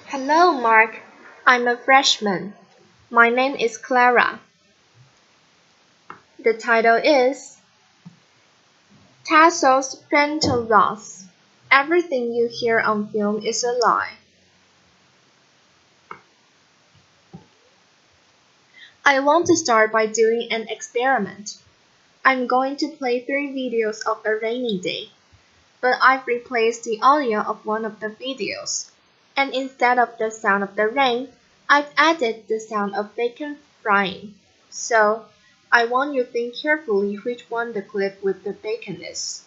Hello, Mark. I'm a freshman. My name is Clara. The title is Tasos Frantzolas. Everything you hear on film is a lie. I want to start by doing an experiment. I'm going to play 3 videos of a rainy day, but I've replaced the audio of one of the videos. And instead of the sound of the rain, I've added the sound of bacon frying. So, I want you to think carefully which one the clip with the bacon is.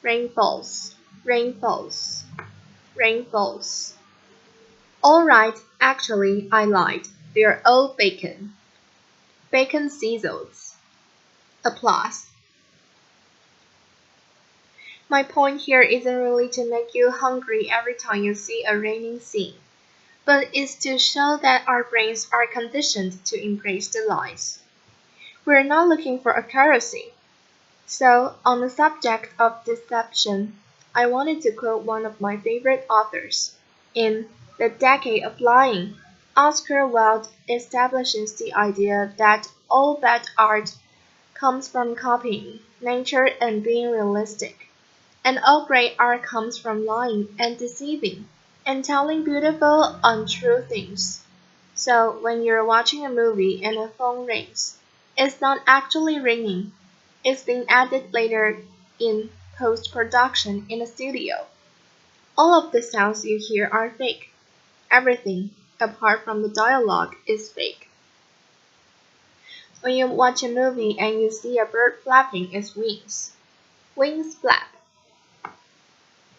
Rain falls, rain falls, rain falls. Alright, actually, I lied. They're all bacon. Bacon sizzles. Applause. My point here isn't really to make you hungry every time you see a raining scene, but it's to show that our brains are conditioned to embrace the lies. We're not looking for accuracy. So, on the subject of deception, I wanted to quote one of my favorite authors. In The Decade of Lying, Oscar Wilde establishes the idea that all bad art comes from copying nature and being realistic, and all great art comes from lying and deceiving, and telling beautiful, untrue things. So, when you're watching a movie and a phone rings, it's not actually ringing. It's being added later in post-production in a studio. All of the sounds you hear are fake. Everything, apart from the dialogue, is fake. When you watch a movie and you see a bird flapping its wings, wings flap.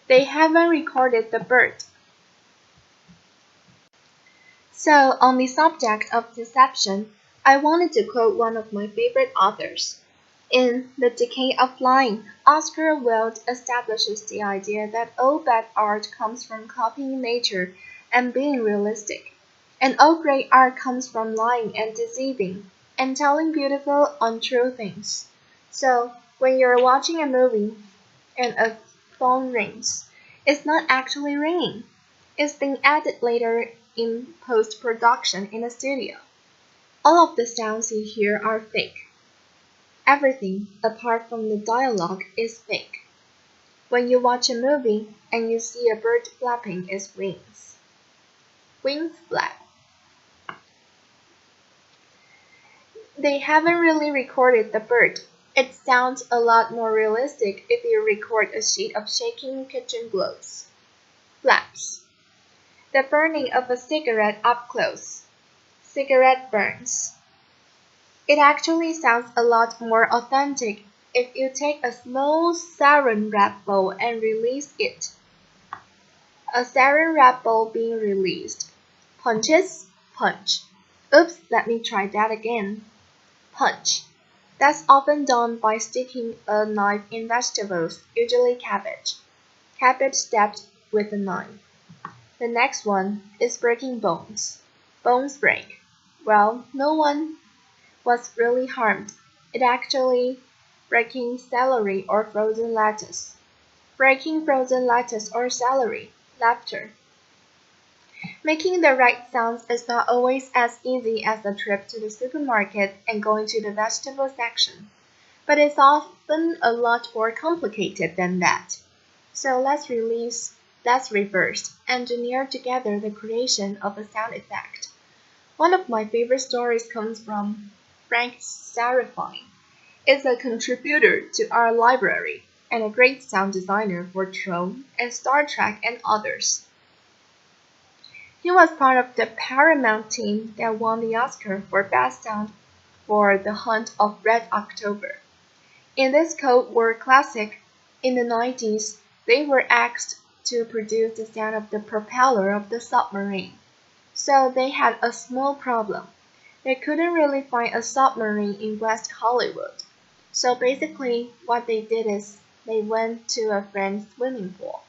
They haven't recorded the bird. So, on the subject of deception, I wanted to quote one of my favorite authors. In The Decay of Lying, Oscar Wilde establishes the idea that all bad art comes from copying nature and being realistic, and all great art comes from lying and deceiving, and telling beautiful, untrue things. So, when you're watching a movie and a phone rings, it's not actually ringing. It's being added later in post-production in a studio. All of the sounds you hear are fake. Everything, apart from the dialogue, is fake. When you watch a movie and you see a bird flapping its wings, wings flap. They haven't really recorded the bird. It sounds a lot more realistic if you record a sheet of shaking kitchen gloves. Flaps. The burning of a cigarette up close. Cigarette burns. It actually sounds a lot more authentic if you take a small saran wrap bowl and release it. A saran wrap bowl being released. Punches, punch. Oops, let me try that again. Punch. That's often done by sticking a knife in vegetables, usually cabbage. Cabbage stabbed with a knife. The next one is breaking bones. Bones break. Well, no one was really harmed. It actually breaking celery or frozen lettuce. Breaking frozen lettuce or celery. Laughter. Making the right sounds is not always as easy as a trip to the supermarket and going to the vegetable section, but it's often a lot more complicated than that. So let's reverse engineer together the creation of a sound effect. One of my favorite stories comes from Frank Serafine. Is a contributor to our library and a great sound designer for Tron and Star Trek and others. He was part of the Paramount team that won the Oscar for Best Sound for The Hunt of Red October. In this Cold War classic, in the 90s, they were asked to produce the sound of the propeller of the submarine. So they had a small problem. They couldn't really find a submarine in West Hollywood. So basically, what they did is they went to a friend's swimming pool,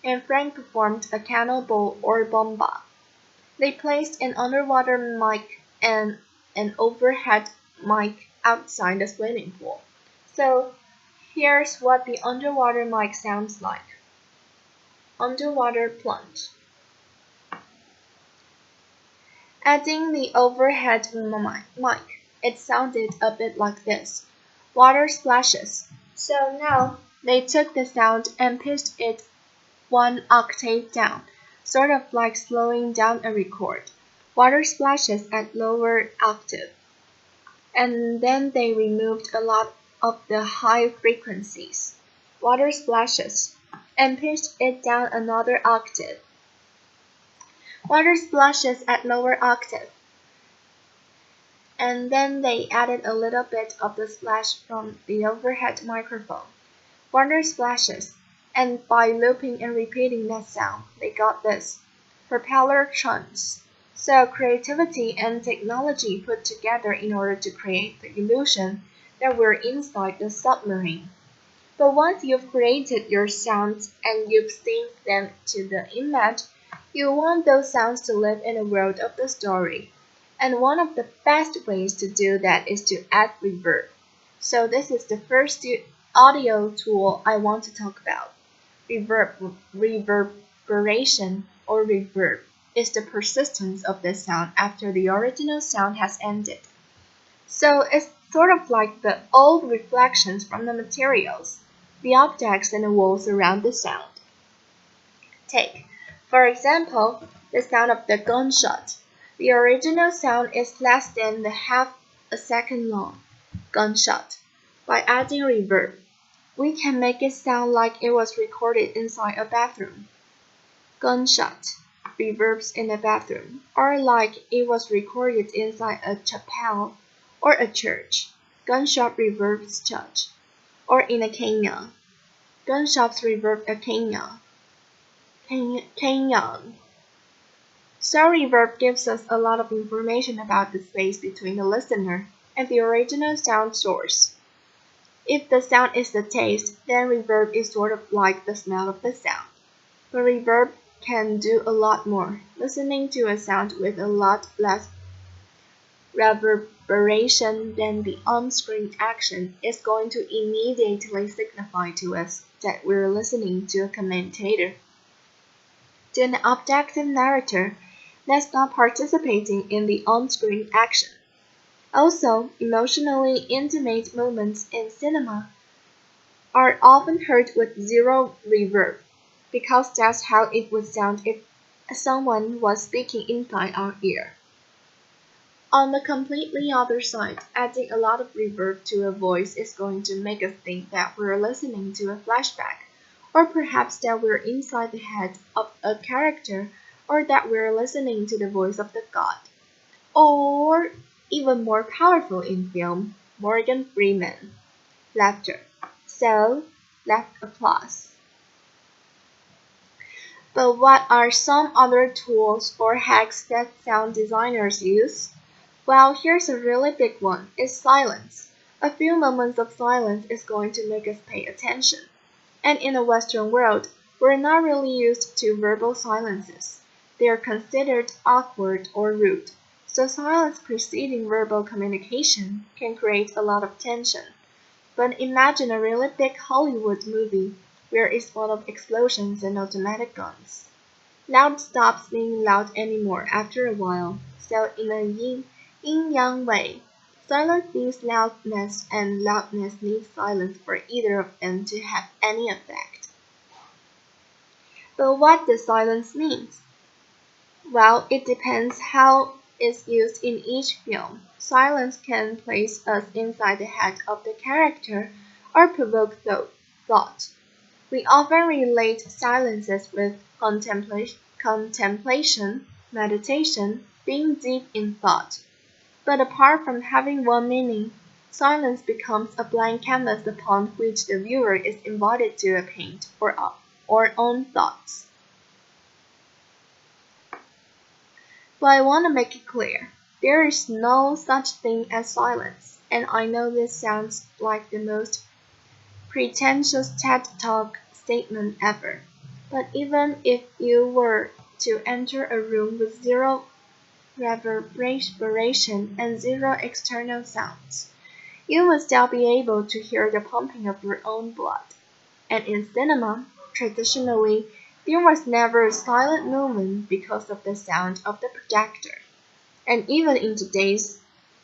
and Frank performed a cannonball or bomba. They placed an underwater mic and an overhead mic outside the swimming pool. So here's what the underwater mic sounds like. Underwater plunge. Adding the overhead mic, it sounded a bit like this. Water splashes. So now they took the sound and pitched it one octave down, sort of like slowing down a record. Water splashes at lower octave. And then they removed a lot of the high frequencies. Water splashes, and pitched it down another octave. Water splashes at lower octave. And then they added a little bit of the splash from the overhead microphone. Water splashes, and by looping and repeating that sound, they got this. Propeller trunks. So creativity and technology put together in order to create the illusion that we're inside the submarine. But once you've created your sounds and you've synced them to the image, you want those sounds to live in the world of the story. And one of the best ways to do that is to add reverb. So this is the first audio tool I want to talk about. Reverberation or reverb is the persistence of the sound after the original sound has ended. So it's sort of like the old reflections from the materials, the objects and the walls around the sound. Take, for example, the sound of the gunshot. The original sound is less than the half a second long. Gunshot. By adding reverb, we can make it sound like it was recorded inside a bathroom. Gunshot. Reverbs in a bathroom, or like it was recorded inside a chapel or a church. Gunshot reverbs church, or in a canyon. Gunshots reverb a canyon. Canyon. So reverb gives us a lot of information about the space between the listener and the original sound source. If the sound is the taste, then reverb is sort of like the smell of the sound. But reverb can do a lot more. Listening to a sound with a lot less reverberation than the on-screen action is going to immediately signify to us that we're listening to a commentator. To an objective narrator, that's not participating in the on-screen action. Also, emotionally intimate moments in cinema are often heard with zero reverb, because that's how it would sound if someone was speaking inside our ear. On the completely other side, adding a lot of reverb to a voice is going to make us think that we're listening to a flashback, or perhaps that we're inside the head of a character, or that we're listening to the voice of the god. Or, even more powerful in film, Morgan Freeman. Laughter. So, left applause. But what are some other tools or hacks that sound designers use? Well, here's a really big one. It's silence. A few moments of silence is going to make us pay attention. And in the Western world, we're not really used to verbal silences. They are considered awkward or rude. So silence preceding verbal communication can create a lot of tension. But imagine a really big Hollywood movie where it's full of explosions and automatic guns. Loud stops being loud anymore after a while, so in a yin-yang way, silence needs loudness and loudness needs silence for either of them to have any effect. But what does silence mean? Well, it depends how it's used in each film. Silence can place us inside the head of the character or provoke thought. We often relate silences with contemplation, meditation, being deep in thought. But apart from having one meaning, silence becomes a blank canvas upon which the viewer is invited to paint or own thoughts. But I want to make it clear, there is no such thing as silence, and I know this sounds like the most pretentious TED Talk statement ever. But even if you were to enter a room with zero reverberation and zero external sounds, you would still be able to hear the pumping of your own blood. And in cinema, traditionally, there was never a silent moment because of the sound of the projector. And even in today's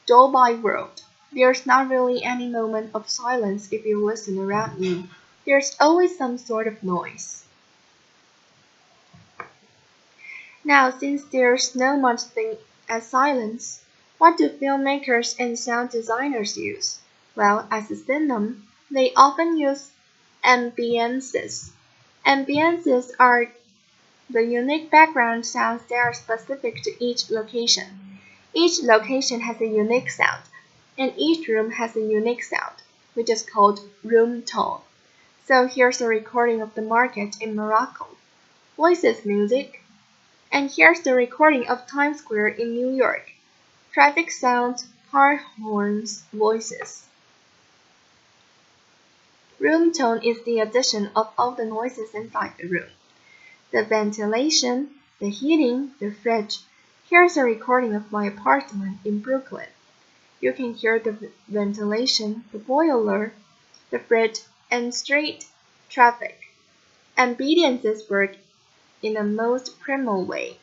dull-by world, there's not really any moment of silence if you listen around you. There's always some sort of noise. Now, since there's no much thing as silence, what do filmmakers and sound designers use? Well, as a synonym, they often use ambiences. Ambiences are the unique background sounds that are specific to each location. Each location has a unique sound, and each room has a unique sound, which is called room tone. So here's a recording of the market in Morocco. Voices music. And here's the recording of Times Square in New York. Traffic sounds, car horns, voices. Room tone is the addition of all the noises inside the room. The ventilation, the heating, the fridge. Here's a recording of my apartment in Brooklyn. You can hear the ventilation, the boiler, the fridge, and street traffic. Ambiences work in a most primal way.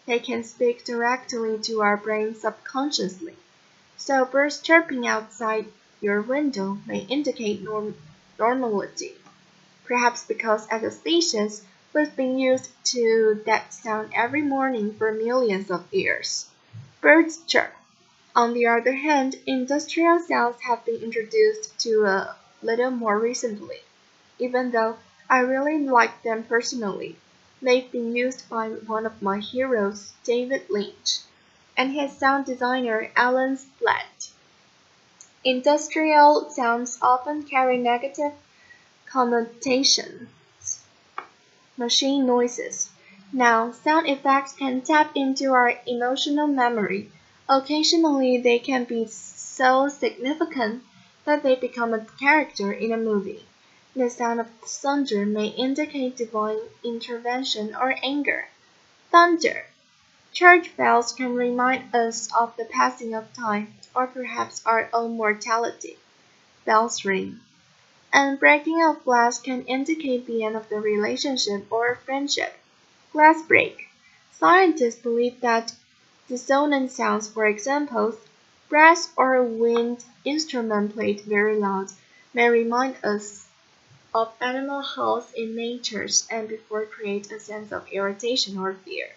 They can speak directly to our brains subconsciously. So birds chirping outside your window may indicate normality, perhaps because as a species we've been used to that sound every morning for millions of years. Birds chirp. On the other hand, industrial sounds have been introduced to a little more recently, even though I really like them personally. They've been used by one of my heroes, David Lynch, and his sound designer, Alan Splatt. Industrial sounds often carry negative connotations, machine noises. Now, sound effects can tap into our emotional memory. Occasionally, they can be so significant that they become a character in a movie. The sound of thunder may indicate divine intervention or anger. Thunder. Church bells can remind us of the passing of time, or perhaps our own mortality. Bells ring. And breaking of glass can indicate the end of the relationship or friendship. Glass break. Scientists believe that dissonant sounds, for example, brass or wind instrument played very loud, may remind us of animal health in nature and before create a sense of irritation or fear.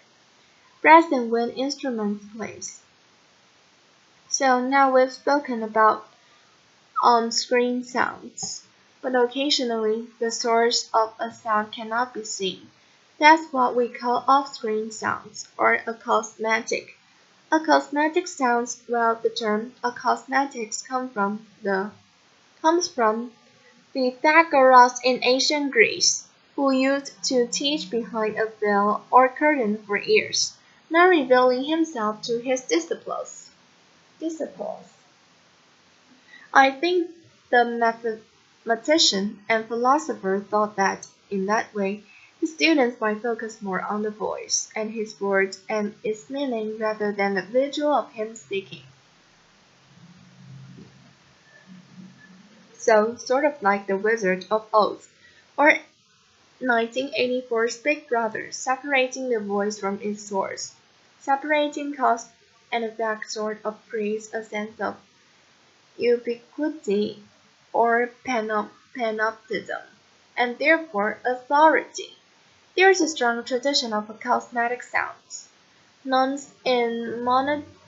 Brass and wind instruments plays. So now we've spoken about on-screen sounds, but occasionally the source of a sound cannot be seen. That's what we call off-screen sounds, or acousmatic. Acousmatic sounds, well, the term acoustics comes from Pythagoras in ancient Greece, who used to teach behind a veil or curtain for years, not revealing himself to his disciples. I think the mathematician and philosopher thought that, in that way, his students might focus more on the voice and his words and its meaning rather than the visual of him speaking. So, sort of like the Wizard of Oz, or 1984's Big Brother, separating the voice from its source. Separating cause and effect sort of creates a sense of ubiquity or panoptism, and therefore authority. There is a strong tradition of acousmatic sounds. Nuns in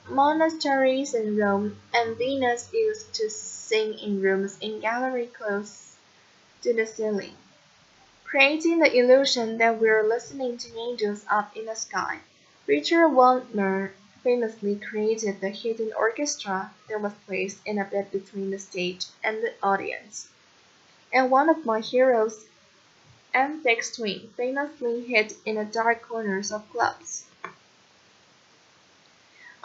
monasteries in Rome and Venice used to sing in rooms in gallery close to the ceiling, creating the illusion that we're listening to angels up in the sky. Richard Wagner famously created the hidden orchestra that was placed in a bit between the stage and the audience. And one of my heroes, Aphex Twin, famously hid in the dark corners of clubs.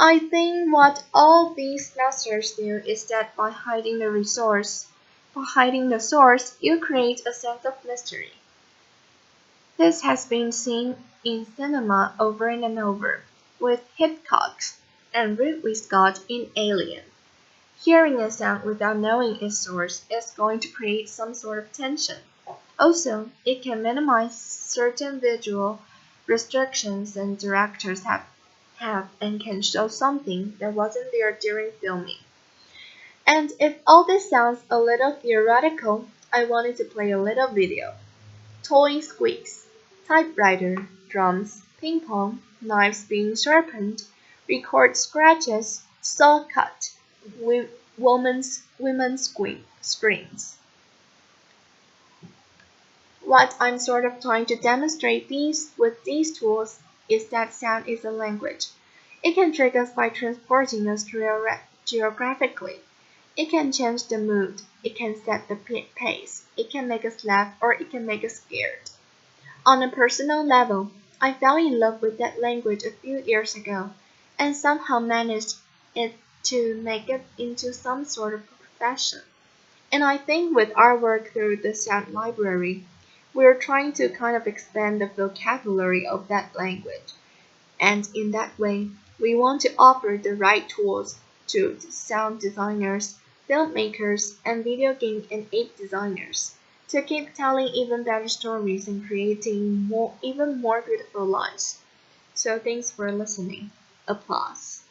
I think what all these masters do is that by hiding the source, you create a sense of mystery. This has been seen in cinema over and over, with Hitchcock and Ridley Scott in Alien. Hearing a sound without knowing its source is going to create some sort of tension. Also, it can minimize certain visual restrictions and directors have have and can show something that wasn't there during filming. And if all this sounds a little theoretical, I wanted to play a little video. Toy squeaks, typewriter, drums, ping pong, knives being sharpened, record scratches, saw cut, women's screams. What I'm sort of trying to demonstrate with these tools is that sound is a language. It can trick us by transporting us geographically. It can change the mood. It can set the pace. It can make us laugh or it can make us scared. On a personal level, I fell in love with that language a few years ago and somehow managed it to make it into some sort of profession. And I think with our work through the sound library, we're trying to kind of expand the vocabulary of that language. And in that way, we want to offer the right tools to sound designers, filmmakers, and video game and app designers to keep telling even better stories and creating even more beautiful lives. So thanks for listening. Applause.